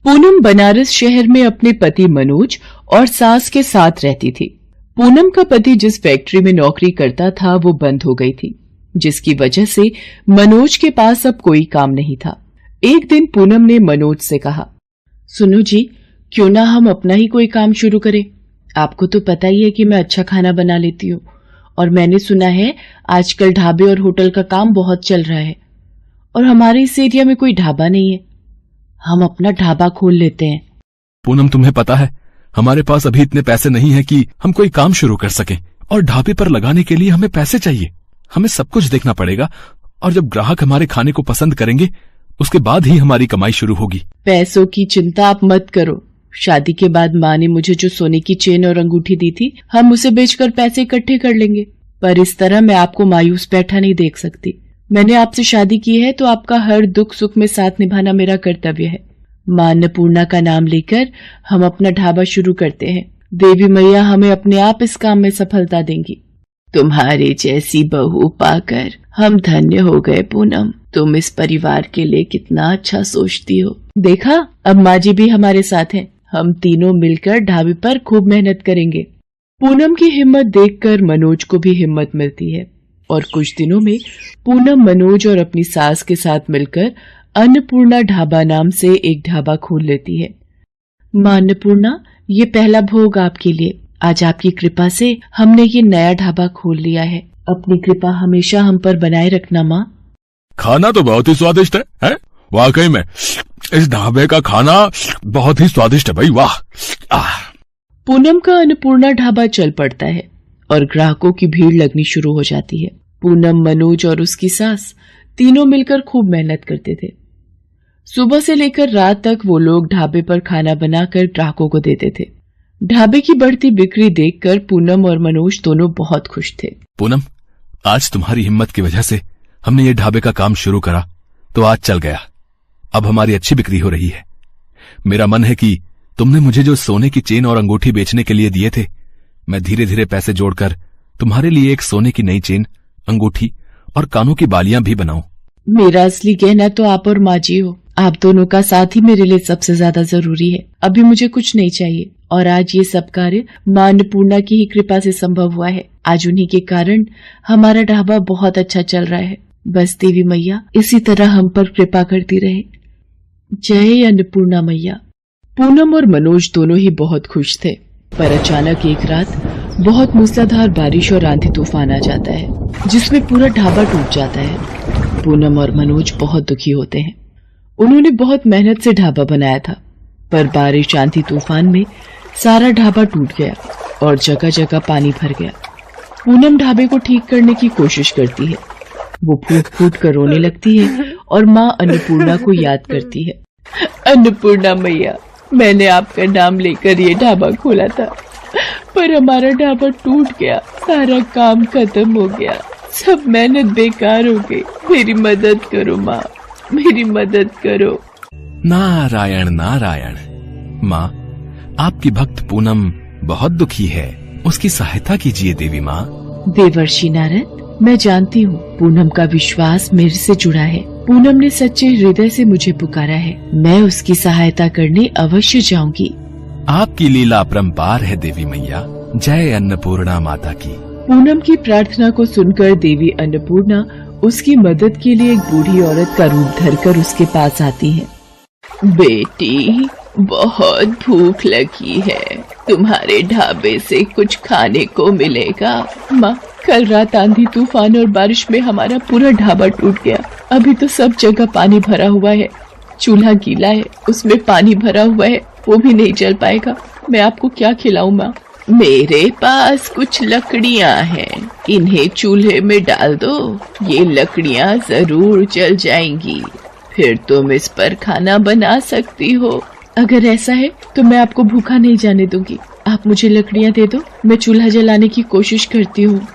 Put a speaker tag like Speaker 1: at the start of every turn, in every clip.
Speaker 1: पूनम बनारस शहर में अपने पति मनोज और सास के साथ रहती थी। पूनम का पति जिस फैक्ट्री में नौकरी करता था वो बंद हो गई थी, जिसकी वजह से मनोज के पास अब कोई काम नहीं था। एक दिन पूनम ने मनोज से कहा, सुनो जी, क्यों ना हम अपना ही कोई काम शुरू करें। आपको तो पता ही है कि मैं अच्छा खाना बना लेती हूँ, और मैंने सुना है आजकल ढाबे और होटल का काम बहुत चल रहा है, और हमारे इस एरिया में कोई ढाबा नहीं है। हम अपना ढाबा खोल लेते हैं।
Speaker 2: पूनम, तुम्हें पता है हमारे पास अभी इतने पैसे नहीं है कि हम कोई काम शुरू कर सकें, और ढाबे पर लगाने के लिए हमें पैसे चाहिए। हमें सब कुछ देखना पड़ेगा, और जब ग्राहक हमारे खाने को पसंद करेंगे उसके बाद ही हमारी कमाई शुरू होगी।
Speaker 1: पैसों की चिंता आप मत करो। शादी के बाद माँ ने मुझे जो सोने की चेन और अंगूठी दी थी, हम उसे बेचकर पैसे इकट्ठे कर लेंगे। पर इस तरह मैं आपको मायूस बैठा नहीं देख सकती। मैंने आपसे शादी की है तो आपका हर दुख सुख में साथ निभाना मेरा कर्तव्य है। मां अन्नपूर्णा का नाम लेकर हम अपना ढाबा शुरू करते हैं। देवी मैया हमें अपने आप इस काम में सफलता देंगी। तुम्हारे जैसी बहू पाकर हम धन्य हो गए पूनम। तुम इस परिवार के लिए कितना अच्छा सोचती हो। देखा, अब माँ जी भी हमारे साथ हैं। हम तीनों मिलकर ढाबे पर खूब मेहनत करेंगे। पूनम की हिम्मत देखकर मनोज को भी हिम्मत मिलती है, और कुछ दिनों में पूनम मनोज और अपनी सास के साथ मिलकर अन्नपूर्णा ढाबा नाम से एक ढाबा खोल लेती है। मां अन्नपूर्णा, ये पहला भोग आपके लिए। आज आपकी कृपा से हमने ये नया ढाबा खोल लिया है। अपनी कृपा हमेशा हम पर बनाए रखना माँ।
Speaker 2: खाना तो बहुत ही स्वादिष्ट है? वाकई में इस ढाबे का खाना बहुत ही स्वादिष्ट है भाई, वाह।
Speaker 1: पूनम का अन्नपूर्णा ढाबा चल पड़ता है और ग्राहकों की भीड़ लगनी शुरू हो जाती है। पूनम, मनोज और उसकी सास तीनों मिलकर खूब मेहनत करते थे। सुबह से लेकर रात तक वो लोग ढाबे पर खाना बनाकर ग्राहकों को देते थे। ढाबे की बढ़ती बिक्री देखकर पूनम और मनोज दोनों बहुत खुश थे।
Speaker 2: पूनम, आज तुम्हारी हिम्मत की वजह से हमने ये ढाबे का काम शुरू करा तो आज चल गया। अब हमारी अच्छी बिक्री हो रही है। मेरा मन है कि तुमने मुझे जो सोने की चेन और अंगूठी बेचने के लिए दिए थे, मैं धीरे धीरे पैसे जोड़कर तुम्हारे लिए एक सोने की नई चेन, अंगूठी और कानों की बालियां भी बनाऊं।
Speaker 1: मेरा असली गहना तो आप और माँ जी हो। आप दोनों का साथ ही मेरे लिए सबसे ज्यादा जरूरी है। अभी मुझे कुछ नहीं चाहिए, और आज ये सब कार्य मां अन्नपूर्णा की ही कृपा से संभव हुआ है। आज उन्हीं के कारण हमारा ढाबा बहुत अच्छा चल रहा है। बस देवी मैया इसी तरह हम पर कृपा करती रहे। जय अन्नपूर्णा मैया। पूनम और मनोज दोनों ही बहुत खुश थे, पर अचानक एक रात बहुत मूसलाधार बारिश और आंधी तूफान आ जाता है, जिसमें पूरा ढाबा टूट जाता है। पूनम और मनोज बहुत दुखी होते हैं। उन्होंने बहुत मेहनत से ढाबा बनाया था, पर बारिश आंधी तूफान में सारा ढाबा टूट गया और जगह जगह पानी भर गया। पूनम ढाबे को ठीक करने की कोशिश करती है। वो फूट फूट कर रोने लगती है और माँ अन्नपूर्णा को याद करती है। अन्नपूर्णा मैया, मैंने आपका नाम लेकर ये ढाबा खोला था, पर हमारा ढाबा टूट गया। सारा काम खत्म हो गया। सब मेहनत बेकार हो गई। मेरी मदद करो माँ, मेरी मदद करो।
Speaker 2: नारायण नारायण। माँ, आपकी भक्त पूनम बहुत दुखी है, उसकी सहायता कीजिए देवी माँ।
Speaker 1: देवर्षि नारद, मैं जानती हूँ पूनम का विश्वास मेरे से जुड़ा है। पूनम ने सच्चे हृदय से मुझे पुकारा है। मैं उसकी सहायता करने अवश्य जाऊंगी।
Speaker 2: आपकी लीला अपरंपार है देवी मैया। जय अन्नपूर्णा माता की।
Speaker 1: पूनम की प्रार्थना को सुनकर देवी अन्नपूर्णा उसकी मदद के लिए एक बूढ़ी औरत का रूप धरकर उसके पास आती है। बेटी, बहुत भूख लगी है, तुम्हारे ढाबे से कुछ खाने को मिलेगा? माँ, कल रात आंधी तूफान और बारिश में हमारा पूरा ढाबा टूट गया। अभी तो सब जगह पानी भरा हुआ है। चूल्हा गीला है, उसमें पानी भरा हुआ है, वो भी नहीं जल पाएगा। मैं आपको क्या खिलाऊं माँ? मेरे पास कुछ लकड़ियाँ हैं, इन्हें चूल्हे में डाल दो। ये लकड़ियाँ जरूर जल जाएंगी, फिर तुम इस पर खाना बना सकती हो। अगर ऐसा है तो मैं आपको भूखा नहीं जाने दूंगी। आप मुझे लकड़ियाँ दे दो, मैं चूल्हा जलाने की कोशिश करती हूँ।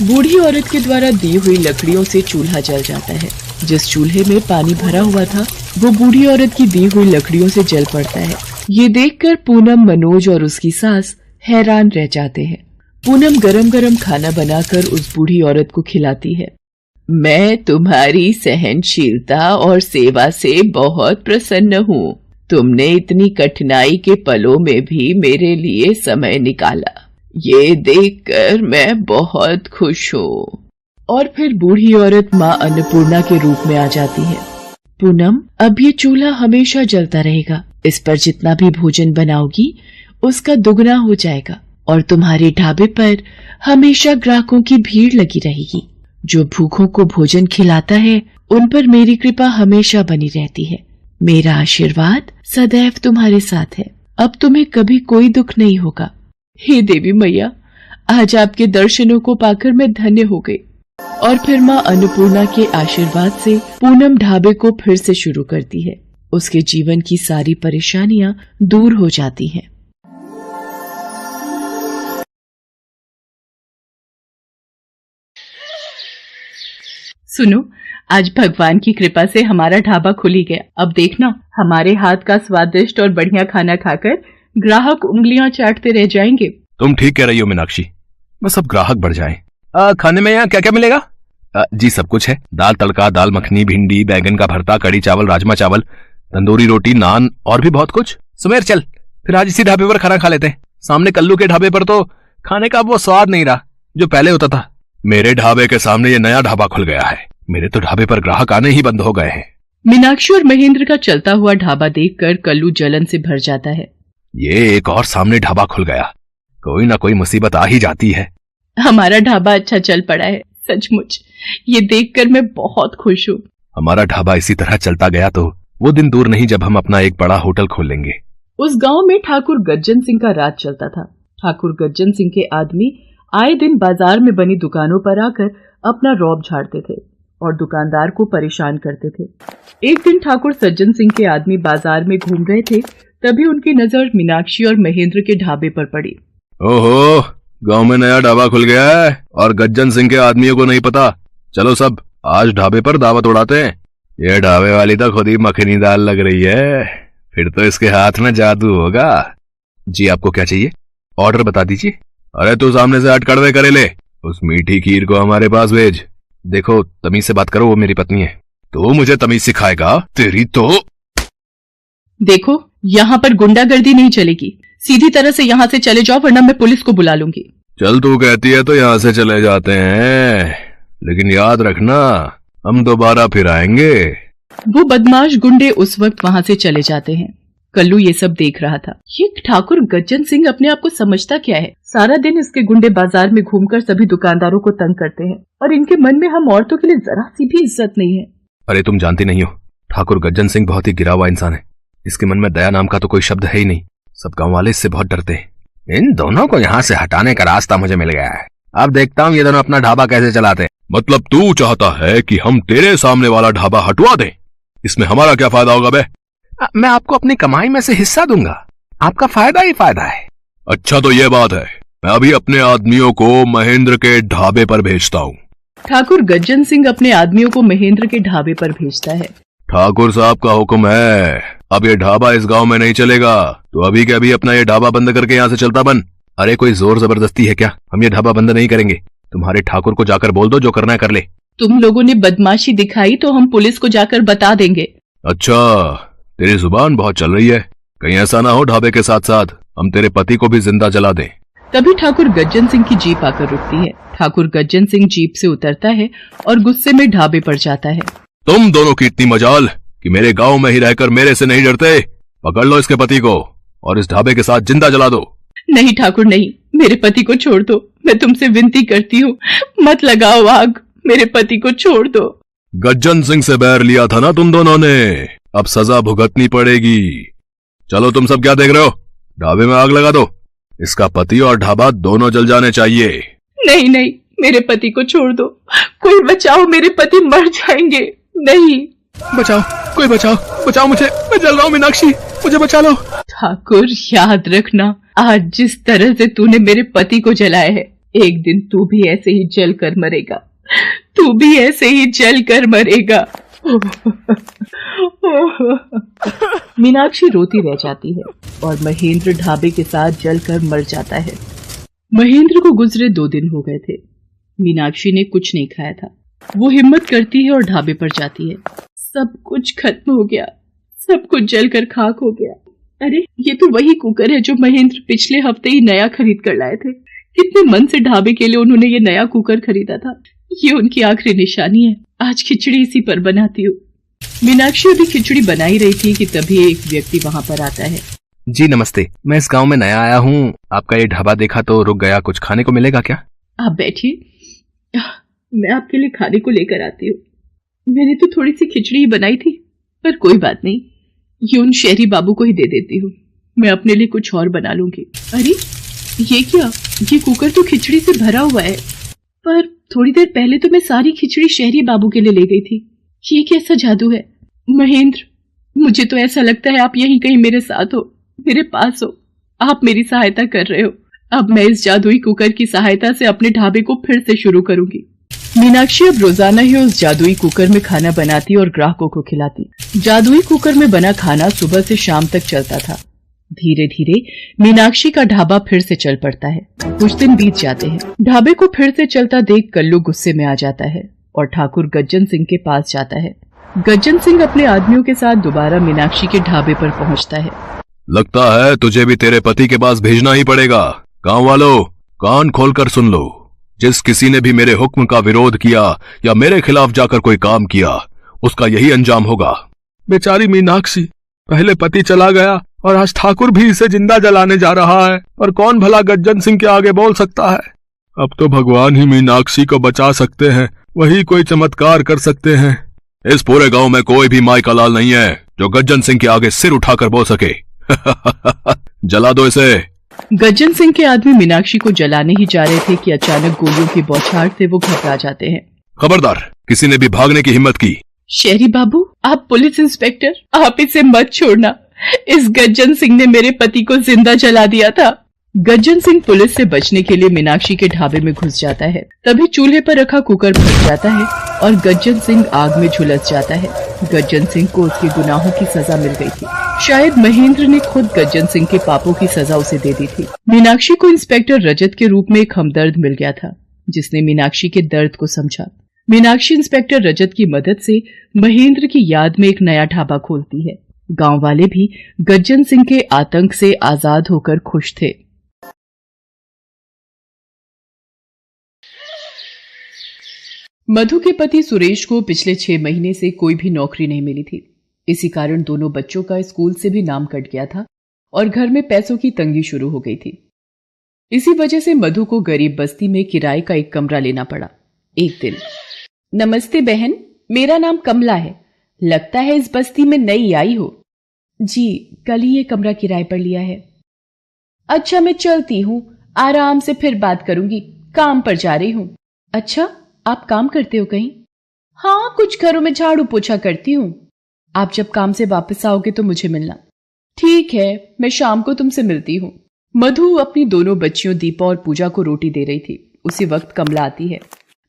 Speaker 1: बूढ़ी औरत के द्वारा दी हुई लकड़ियों से चूल्हा जल जाता है। जिस चूल्हे में पानी भरा हुआ था, वो बूढ़ी औरत की दी हुई लकड़ियों से जल पड़ता है। ये देखकर पूनम, मनोज और उसकी सास हैरान रह जाते हैं। पूनम गरम गरम खाना बनाकर उस बूढ़ी औरत को खिलाती है। मैं तुम्हारी सहनशीलता और सेवा से बहुत प्रसन्न हूँ। तुमने इतनी कठिनाई के पलों में भी मेरे लिए समय निकाला, ये देखकर मैं बहुत खुश हूँ। और फिर बूढ़ी औरत माँ अन्नपूर्णा के रूप में आ जाती है। पूनम, अब ये चूल्हा हमेशा जलता रहेगा। इस पर जितना भी भोजन बनाओगी उसका दुगना हो जाएगा और तुम्हारे ढाबे पर हमेशा ग्राहकों की भीड़ लगी रहेगी। जो भूखों को भोजन खिलाता है उन पर मेरी कृपा हमेशा बनी रहती है। मेरा आशीर्वाद सदैव तुम्हारे साथ है। अब तुम्हें कभी कोई दुख नहीं होगा। हे देवी मैया, आज आपके दर्शनों को पाकर मैं धन्य हो गई। और फिर माँ अन्नपूर्णा के आशीर्वाद से पूनम ढाबे को फिर से शुरू करती है। उसके जीवन की सारी परेशानियां दूर हो जाती हैं। सुनो, आज भगवान की कृपा से हमारा ढाबा खुल ही गया। अब देखना, हमारे हाथ का स्वादिष्ट और बढ़िया खाना खाकर ग्राहक उंगलियां चाटते रह जाएंगे।
Speaker 2: तुम ठीक कह रही हो मीनाक्षी, बस अब ग्राहक बढ़ जाएं। खाने में यहाँ क्या क्या मिलेगा? जी सब कुछ है। दाल तड़का, दाल मखनी, भिंडी, बैगन का भरता, कड़ी चावल, राजमा चावल, तंदूरी रोटी, नान और भी बहुत कुछ। सुमेर, चल फिर आज इसी ढाबे पर खाना खा लेते हैं। सामने कल्लू के ढाबे पर तो खाने का वो स्वाद नहीं रहा जो पहले होता था। मेरे ढाबे के सामने ये नया ढाबा खुल गया है। मेरे तो ढाबे पर ग्राहक आने ही बंद हो गए हैं।
Speaker 1: मीनाक्षी और महेंद्र का चलता हुआ ढाबा देखकर कल्लू जलन से भर जाता है।
Speaker 2: ये एक और सामने ढाबा खुल गया, कोई ना कोई मुसीबत आ ही जाती है।
Speaker 1: हमारा ढाबा अच्छा चल पड़ा है, सचमुच ये देखकर मैं बहुत खुश हूँ।
Speaker 2: हमारा ढाबा इसी तरह चलता गया तो वो दिन दूर नहीं जब हम अपना एक बड़ा होटल खोल लेंगे।
Speaker 1: उस गांव में ठाकुर गज्जन सिंह का राज चलता था। ठाकुर गज्जन सिंह के आदमी आए दिन बाजार में बनी दुकानों पर आकर अपना रौब झाड़ते थे और दुकानदार को परेशान करते थे। एक दिन ठाकुर सज्जन सिंह के आदमी बाजार में घूम रहे थे, तभी उनकी नजर मीनाक्षी और महेंद्र के ढाबे पर पड़ी।
Speaker 2: ओहो, गांव में नया ढाबा खुल गया है और गज्जन सिंह के आदमियों को नहीं पता। चलो सब आज ढाबे पर दावत उड़ाते हैं। ये ढाबे वाली तो खुद ही मखनी दाल लग रही है, फिर तो इसके हाथ में जादू होगा। जी आपको क्या चाहिए? ऑर्डर बता दीजिए। अरे तू सामने से हट कड़वे करे ले, उस मीठी खीर को हमारे पास भेज। देखो तमीज से बात करो, वो मेरी पत्नी है। तो मुझे तमीज सिखाएगा तेरी तो।
Speaker 1: देखो, यहाँ पर गुंडागर्दी नहीं चलेगी। सीधी तरह से यहाँ से चले जाओ वरना मैं पुलिस को बुला लूंगी।
Speaker 2: चल तू कहती है तो यहाँ से चले जाते हैं, लेकिन याद रखना हम दोबारा फिर आएंगे।
Speaker 1: वो बदमाश गुंडे उस वक्त वहाँ से चले जाते हैं। कल्लू ये सब देख रहा था। ये ठाकुर गज्जन सिंह अपने आप को समझता क्या है? सारा दिन इसके गुंडे बाजार में घूमकर सभी दुकानदारों को तंग करते हैं और इनके मन में हम औरतों के लिए जरा सी भी इज्जत नहीं है।
Speaker 2: अरे तुम जानती नहीं हो, ठाकुर गज्जन सिंह बहुत ही गिरा हुआ इंसान है। इसके मन में दया नाम का तो कोई शब्द है ही नहीं। सब गांव वाले इससे बहुत डरते हैं। इन दोनों को यहाँ से हटाने का रास्ता मुझे मिल गया है। अब देखता हूँ ये दोनों अपना ढाबा कैसे चलाते हैं। मतलब तू चाहता है कि हम तेरे सामने वाला ढाबा हटवा दें? इसमें हमारा क्या फायदा होगा बे? मैं आपको अपनी कमाई में से हिस्सा दूंगा, आपका फायदा ही फायदा है। अच्छा तो ये बात है, मैं अभी अपने आदमियों को महेंद्र के ढाबे पर भेजता हूँ।
Speaker 1: ठाकुर गज्जन सिंह अपने आदमियों को महेंद्र के ढाबे पर भेजता है।
Speaker 2: ठाकुर साहब का हुक्म है, अब ये ढाबा इस गांव में नहीं चलेगा, तो अभी के अभी अपना ये ढाबा बंद करके यहाँ से चलता बन। अरे कोई जोर जबरदस्ती है क्या? हम ये ढाबा बंद नहीं करेंगे। तुम्हारे ठाकुर को जाकर बोल दो, जो करना है कर ले।
Speaker 1: तुम लोगों ने बदमाशी दिखाई तो हम पुलिस को जाकर बता देंगे।
Speaker 2: अच्छा, तेरी जुबान बहुत चल रही है। कहीं ऐसा ना हो ढाबे के साथ साथ हम तेरे पति को भी जिंदा जला दें।
Speaker 1: तभी ठाकुर गज्जन सिंह की जीप आकर रुकती है। ठाकुर गज्जन सिंह जीप से उतरता है और गुस्से में ढाबे पर जाता है।
Speaker 2: तुम दोनों की इतनी मजाल कि मेरे गांव में ही रहकर मेरे से नहीं डरते। पकड़ लो इसके पति को और इस ढाबे के साथ जिंदा जला दो।
Speaker 1: नहीं ठाकुर नहीं, मेरे पति को छोड़ दो। मैं तुमसे विनती करती हूँ, मत लगाओ आग, मेरे पति को छोड़ दो।
Speaker 2: गज्जन सिंह से बैर लिया था ना तुम दोनों ने, अब सजा भुगतनी पड़ेगी। चलो तुम सब क्या देख रहे हो? ढाबे में आग लगा दो। इसका पति और ढाबा दोनों जल जाने चाहिए।
Speaker 1: नहीं नहीं, मेरे पति को छोड़ दो, कोई बचाओ, मेरे पति मर जाएंगे। नहीं,
Speaker 2: बचाओ, कोई बचाओ, बचाओ मुझे, मैं जल रहा हूँ। मीनाक्षी मुझे बचा लो।
Speaker 1: ठाकुर याद रखना, आज जिस तरह से तूने मेरे पति को जलाया है, एक दिन तू भी ऐसे ही जल कर मरेगा। तू भी ऐसे ही जल कर मरेगा। मीनाक्षी रोती रह जाती है और महेंद्र ढाबे के साथ जलकर मर जाता है। महेंद्र को गुजरे 2 दिन हो गए थे। मीनाक्षी ने कुछ नहीं खाया था। वो हिम्मत करती है और ढाबे पर जाती है। सब कुछ खत्म हो गया, सब कुछ जलकर खाक हो गया। अरे ये तो वही कुकर है जो महेंद्र पिछले हफ्ते ही नया खरीद कर लाए थे। कितने मन से ढाबे के लिए उन्होंने ये नया कुकर खरीदा था। ये उनकी आखिरी निशानी है। आज खिचड़ी इसी पर बनाती हूँ। मीनाक्षी अभी खिचड़ी बना ही रही थी कि तभी एक व्यक्ति वहाँ पर आता है।
Speaker 2: जी नमस्ते, मैं इस गांव में नया आया हूँ। आपका ये ढाबा देखा तो रुक गया। कुछ खाने को मिलेगा क्या?
Speaker 1: आप बैठिए, मैं आपके लिए खाने को लेकर आती हूँ। मैंने तो थोड़ी सी खिचड़ी ही बनाई थी, पर कोई बात नहीं, ये उन शहरी बाबू को ही दे देती हूँ। मैं अपने लिए कुछ और बना लूंगी। अरे ये क्या, ये कुकर तो खिचड़ी से भरा हुआ है, पर थोड़ी देर पहले तो मैं सारी खिचड़ी शहरी बाबू के लिए ले गई थी। ये कैसा जादू है? महेंद्र, मुझे तो ऐसा लगता है आप यहीं कहीं मेरे साथ हो, मेरे पास हो। आप मेरी सहायता कर रहे हो। अब मैं इस जादुई कुकर की सहायता से अपने ढाबे को फिर से शुरू करूंगी। मीनाक्षी अब रोजाना ही उस जादुई कुकर में खाना बनाती और ग्राहकों को खिलाती। जादुई कुकर में बना खाना सुबह से शाम तक चलता था। धीरे धीरे मीनाक्षी का ढाबा फिर से चल पड़ता है। कुछ दिन बीत जाते हैं। ढाबे को फिर से चलता देख कल्लू गुस्से में आ जाता है और ठाकुर गज्जन सिंह के पास जाता है। गज्जन सिंह अपने आदमियों के साथ दोबारा मीनाक्षी के ढाबे पर पहुंचता है।
Speaker 2: लगता है तुझे भी तेरे पति के पास भेजना ही पड़ेगा। गांव वालों, कान खोलकर सुन लो। जिस किसी ने भी मेरे हुक्म का विरोध किया या मेरे खिलाफ जाकर कोई काम किया, उसका यही अंजाम होगा। बेचारी मीनाक्षी, पहले पति चला गया और आज ठाकुर भी इसे जिंदा जलाने जा रहा है, और कौन भला गज्जन सिंह के आगे बोल सकता है। अब तो भगवान ही मीनाक्षी को बचा सकते हैं, वही कोई चमत्कार कर सकते हैं। इस पूरे गांव में कोई भी माई का लाल नहीं है जो गज्जन सिंह के आगे सिर उठाकर बोल सके। जला दो इसे।
Speaker 1: गज्जन सिंह के आदमी मीनाक्षी को जलाने ही जा रहे थे कि अचानक गोलियों की बौछार से वो घबरा जाते हैं।
Speaker 2: खबरदार, किसी ने भी भागने की हिम्मत की।
Speaker 1: शहरी बाबू, आप पुलिस इंस्पेक्टर, आप इसे मत छोड़ना। इस गज्जन सिंह ने मेरे पति को जिंदा जला दिया था। गज्जन सिंह पुलिस से बचने के लिए मीनाक्षी के ढाबे में घुस जाता है। तभी चूल्हे पर रखा कुकर फट जाता है और गज्जन सिंह आग में झुलस जाता है। गज्जन सिंह को उसके गुनाहों की सजा मिल गई थी। शायद महेंद्र ने खुद गज्जन सिंह के पापों की सजा उसे दे दी थी। मीनाक्षी को इंस्पेक्टर रजत के रूप में एक हमदर्द मिल गया था, जिसने मीनाक्षी के दर्द को समझा। मीनाक्षी इंस्पेक्टर रजत की मदद से महेंद्र की याद में एक नया ढाबा खोलती है। गांव वाले भी गज्जन सिंह के आतंक से आजाद होकर खुश थे। मधु के पति सुरेश को पिछले 6 महीने से कोई भी नौकरी नहीं मिली थी। इसी कारण दोनों बच्चों का स्कूल से भी नाम कट गया था और घर में पैसों की तंगी शुरू हो गई थी। इसी वजह से मधु को गरीब बस्ती में किराए का एक कमरा लेना पड़ा। एक दिन, नमस्ते बहन, मेरा नाम कमला है। लगता है इस बस्ती में नई आई हो। जी, कल ही ये कमरा किराए पर लिया है। अच्छा, मैं चलती हूँ, आराम से फिर बात करूंगी, काम पर जा रही हूँ। अच्छा, आप काम करते हो कहीं? हाँ, कुछ घरों में झाड़ू पोछा करती हूँ। आप जब काम से वापस आओगे तो मुझे मिलना। ठीक है, मैं शाम को तुमसे मिलती हूँ। मधु अपनी दोनों बच्चियों दीपा और पूजा को रोटी दे रही थी। उसी वक्त कमला आती है।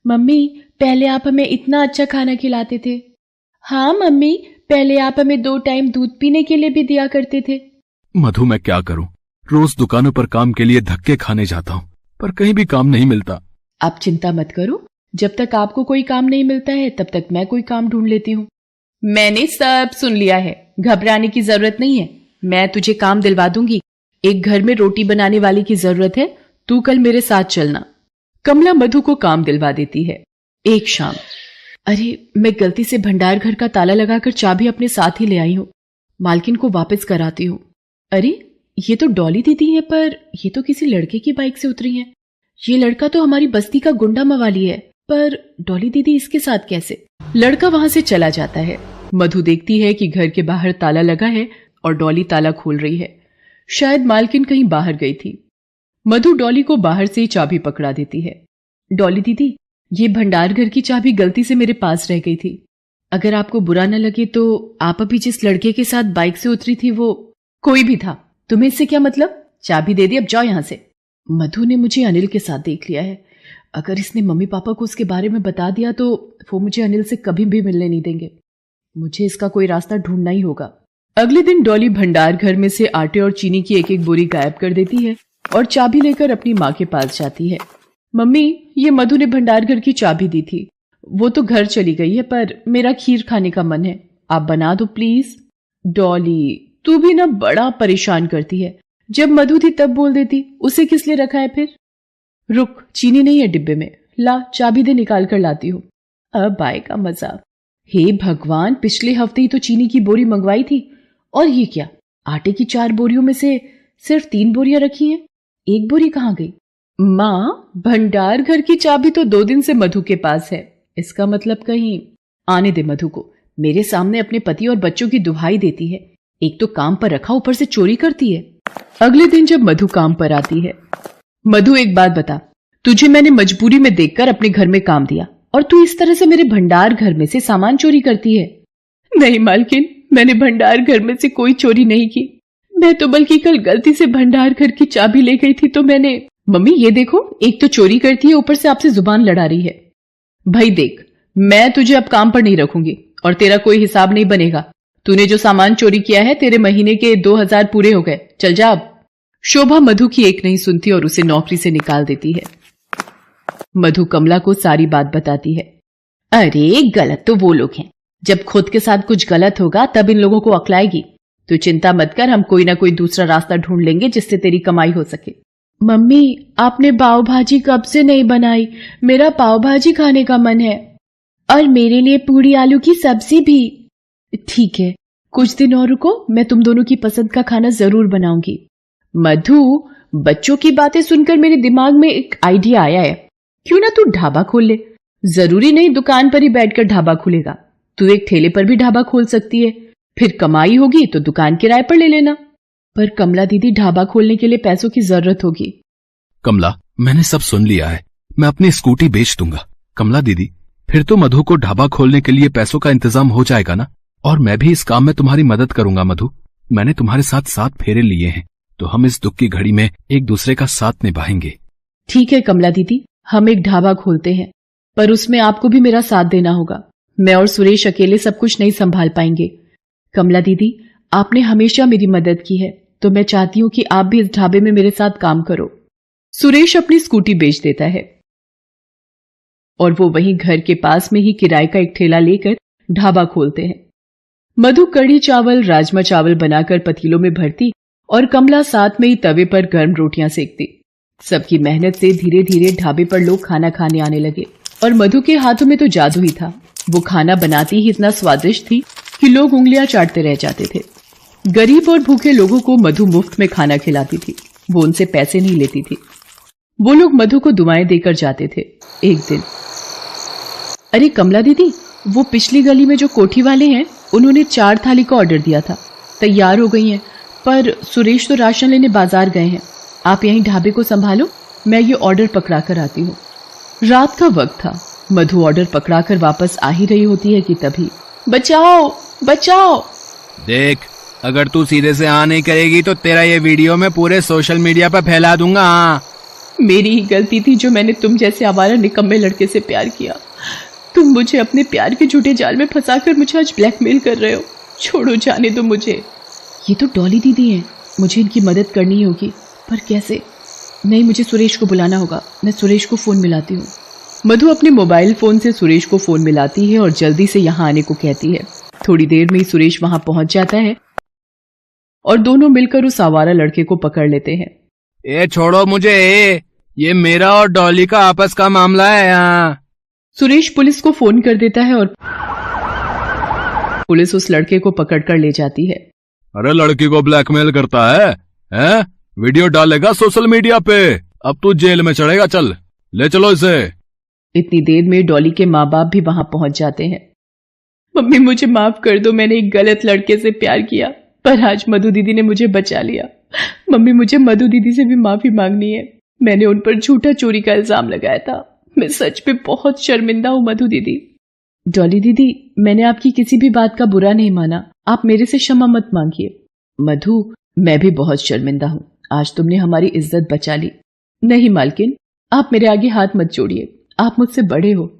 Speaker 1: मम्मी, पहले आप हमें इतना अच्छा खाना खिलाते थे। हाँ मम्मी, पहले आप हमें 2 टाइम दूध पीने के लिए भी दिया करते थे।
Speaker 2: मधु, मैं क्या करूं? रोज दुकानों पर काम के लिए धक्के खाने जाता हूं, पर कहीं भी काम नहीं मिलता।
Speaker 1: आप चिंता मत करो, जब तक आपको कोई काम नहीं मिलता है तब तक मैं कोई काम ढूंढ लेती हूँ। मैंने सब सुन लिया है, घबराने की जरूरत नहीं है। मैं तुझे काम दिलवा दूंगी। एक घर में रोटी बनाने वाली की जरूरत है, तू कल मेरे साथ चलना। कमला मधु को काम दिलवा देती है। एक शाम, अरे मैं गलती से भंडार घर का ताला लगाकर चाबी अपने साथ ही ले आई हूँ। मालकिन को वापस कराती हूँ। अरे ये तो डॉली दीदी है, पर ये तो किसी लड़के की बाइक से उतरी है। ये लड़का तो हमारी बस्ती का गुंडा मवाली है, पर डॉली दीदी इसके साथ कैसे? लड़का वहां से चला जाता है। मधु देखती है कि घर के बाहर ताला लगा है और डॉली ताला खोल रही है। शायद मालकिन कहीं बाहर गई थी। मधु डॉली को बाहर से ही चाबी पकड़ा देती है। डॉली दीदी, ये भंडार घर की चाबी गलती से मेरे पास रह गई थी। अगर आपको बुरा न लगे तो आप अभी जिस लड़के के साथ बाइक से उतरी थी वो कोई भी था। तुम्हें इससे क्या मतलब? चाबी दे दी, अब जाओ यहां से। मधु ने मुझे अनिल के साथ देख लिया है। अगर इसने मम्मी पापा को उसके बारे में बता दिया तो वो मुझे अनिल से कभी भी मिलने नहीं देंगे। मुझे इसका कोई रास्ता ढूंढना ही होगा। अगले दिन डॉली भंडार घर में से आटे और चीनी की एक एक बोरी गायब कर देती है और चाबी लेकर अपनी माँ के पास जाती है। मम्मी, ये मधु ने भंडार घर की चाबी दी थी। वो तो घर चली गई है, पर मेरा खीर खाने का मन है, आप बना दो प्लीज। डॉली तू भी ना बड़ा परेशान करती है, जब मधु थी तब बोल देती, उसे किस लिए रखा है फिर। रुक, चीनी नहीं है डिब्बे में, ला चाबी दे, निकाल कर लाती हूँ। अब आएगा मजा। हे भगवान, पिछले हफ्ते ही तो चीनी की बोरी मंगवाई थी, और ये क्या, आटे की 4 बोरियों में से सिर्फ 3 बोरियां रखी हैं, 1 बोरी कहाँ गई। माँ, भंडार घर की चाबी तो 2 दिन से मधु के पास है, इसका मतलब कहीं। आने दे मधु को, मेरे सामने अपने पति और बच्चों की दुहाई देती है, एक तो काम पर रखा ऊपर से चोरी करती है। अगले दिन जब मधु काम पर आती है, मधु एक बात बता, तुझे मैंने मजबूरी में देखकर अपने घर में काम दिया और तू इस तरह से मेरे भंडार घर में से सामान चोरी करती है। नहीं मालकिन, मैंने भंडार घर में से कोई चोरी नहीं की, मैं तो बल्कि कल गलती से भंडार घर की चाबी ले गई थी तो मैंने। मम्मी ये देखो, एक तो चोरी करती है, ऊपर से आपसे जुबान लड़ा रही है। भाई देख, मैं तुझे अब काम पर नहीं रखूंगी और तेरा कोई हिसाब नहीं बनेगा। तूने जो सामान चोरी किया है, तेरे महीने के 2000 पूरे हो गए, चल जा अब। शोभा मधु की एक नहीं सुनती और उसे नौकरी से निकाल देती है। मधु कमला को सारी बात बताती है। अरे गलत तो वो लोग हैं, जब खुद के साथ कुछ गलत होगा तब इन लोगों को अक्ल आएगी। तू चिंता मत कर, हम कोई ना कोई दूसरा रास्ता ढूंढ लेंगे जिससे तेरी कमाई हो सके। मम्मी, आपने पाव भाजी कब से नहीं बनाई, मेरा पाव भाजी खाने का मन है, और मेरे लिए पूरी आलू की सब्जी भी। ठीक है, कुछ दिन और रुको, मैं तुम दोनों की पसंद का खाना जरूर बनाऊंगी। मधु, बच्चों की बातें सुनकर मेरे दिमाग में एक आइडिया आया है, क्यों ना तू ढाबा खोल ले। जरूरी नहीं दुकान पर ही बैठकर ढाबा खुलेगा, तू एक ठेले पर भी ढाबा खोल सकती है, फिर कमाई होगी तो दुकान किराए पर ले लेना। पर कमला दीदी, ढाबा खोलने के लिए पैसों की जरूरत होगी।
Speaker 2: कमला, मैंने सब सुन लिया है, मैं अपनी स्कूटी बेच दूंगा। कमला दीदी, फिर तो मधु को ढाबा खोलने के लिए पैसों का इंतजाम हो जाएगा ना, और मैं भी इस काम में तुम्हारी मदद करूंगा। मधु, मैंने तुम्हारे साथ 7 फेरे लिए हैं, तो हम इस दुख की घड़ी में एक दूसरे का साथ निभाएंगे।
Speaker 1: ठीक है कमला दीदी, हम एक ढाबा खोलते हैं, पर उसमें आपको भी मेरा साथ देना होगा। मैं और सुरेश अकेले सब कुछ नहीं संभाल पाएंगे। कमला दीदी, आपने हमेशा मेरी मदद की है, तो मैं चाहती हूं कि आप भी इस ढाबे में मेरे साथ काम करो। सुरेश अपनी स्कूटी बेच देता है और वो वहीं घर के पास में ही किराए का एक ठेला लेकर ढाबा खोलते हैं। मधु कढ़ी चावल, राजमा चावल बनाकर पतीलों में भरती और कमला साथ में ही तवे पर गर्म रोटियां सेकती। सबकी मेहनत से धीरे धीरे ढाबे पर लोग खाना खाने आने लगे और मधु के हाथों में तो जादू ही था। वो खाना बनाती ही इतना स्वादिष्ट थी कि लोग उंगलियां चाटते रह जाते थे। गरीब और भूखे लोगों को मधु मुफ्त में खाना खिलाती थी, वो उनसे पैसे नहीं लेती थी। वो लोग मधु को दुआएं देकर जाते थे। एक दिन, अरे कमला दीदी, वो पिछली गली में जो कोठी वाले हैं, उन्होंने 4 थाली का ऑर्डर दिया था, तैयार हो गई हैं, पर सुरेश तो राशन लेने बाजार गए हैं। आप यहीं ढाबे को संभालो, मैं ये ऑर्डर पकड़ा कर आती हूँ। रात का वक्त था, मधु ऑर्डर पकड़ाकर वापस आ ही रही होती है कि तभी, बचाओ बचाओ।
Speaker 3: देख, अगर तू सीधे से हाँ नहीं करेगी तो तेरा ये वीडियो मैं पूरे सोशल मीडिया पर फैला दूंगा।
Speaker 1: मेरी ही गलती थी जो मैंने तुम जैसे आवारा निकम्मे लड़के से प्यार किया। तुम मुझे अपने प्यार के झूठे जाल में फंसाकर मुझे आज ब्लैकमेल कर रहे हो। छोड़ो, जाने दो मुझे। ये तो डॉली दीदी हैं, मुझे इनकी मदद करनी ही होगी, पर कैसे? नहीं, मुझे सुरेश को बुलाना होगा। मैं सुरेश को फोन मिलाती हूँ। मधु अपने मोबाइल फोन से सुरेश को फोन मिलाती है और जल्दी से यहाँ आने को कहती है। थोड़ी देर में ही सुरेश वहां पहुंच जाता है और दोनों मिलकर उस आवारा लड़के को पकड़ लेते हैं।
Speaker 3: ए छोड़ो मुझे, ये मेरा और डॉली का आपस का मामला है यहाँ।
Speaker 1: सुरेश पुलिस को फोन कर देता है और पुलिस उस लड़के को पकड़कर ले जाती है।
Speaker 2: अरे लड़की को ब्लैकमेल करता है? वीडियो डालेगा सोशल मीडिया पे, अब तू जेल में चढ़ेगा। चल, ले चलो इसे।
Speaker 1: इतनी देर में डॉली के माँ बाप भी वहां पहुंच जाते हैं। मम्मी, मुझे माफ कर दो, मैंने एक गलत लड़के से प्यार किया, पर आज मधु दीदी ने मुझे बचा लिया। मम्मी, मुझे मधु दीदी से भी माफी मांगनी है। मैंने उन पर झूठा चोरी का इल्जाम लगाया था। मैं सच में बहुत शर्मिंदा हूँ मधु दीदी। डॉली दीदी, मैंने आपकी किसी भी बात का बुरा नहीं माना, आप मेरे से क्षमा मत मांगिए। मधु, मैं भी बहुत शर्मिंदा हूँ, आज तुमने हमारी इज्जत बचा ली। नहीं मालकिन, आप मेरे आगे हाथ मत जोड़िए, आप मुझसे बड़े हो।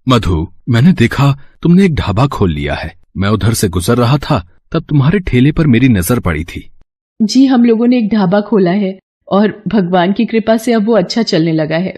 Speaker 2: मधु, मैंने देखा तुमने एक ढाबा खोल लिया है। मैं उधर से गुजर रहा था, तब तुम्हारे ठेले पर मेरी नजर पड़ी थी।
Speaker 1: जी, हम लोगों ने एक ढाबा खोला है और भगवान की कृपा से अब वो अच्छा चलने लगा है।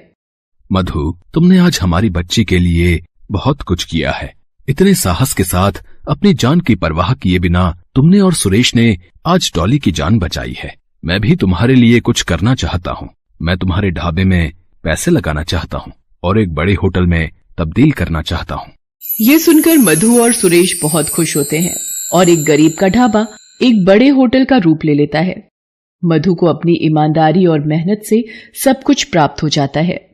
Speaker 2: मधु, तुमने आज हमारी बच्ची के लिए बहुत कुछ किया है। इतने साहस के साथ अपनी जान की परवाह किए बिना तुमने और सुरेश ने आज डॉली की जान बचाई है। मैं भी तुम्हारे लिए कुछ करना चाहता हूँ। मैं तुम्हारे ढाबे में पैसे लगाना चाहता हूँ और एक बड़े होटल में तब्दील करना चाहता हूँ।
Speaker 1: ये सुनकर मधु और सुरेश बहुत खुश होते हैं और एक गरीब का ढाबा एक बड़े होटल का रूप ले लेता है। मधु को अपनी ईमानदारी और मेहनत से सब कुछ प्राप्त हो जाता है।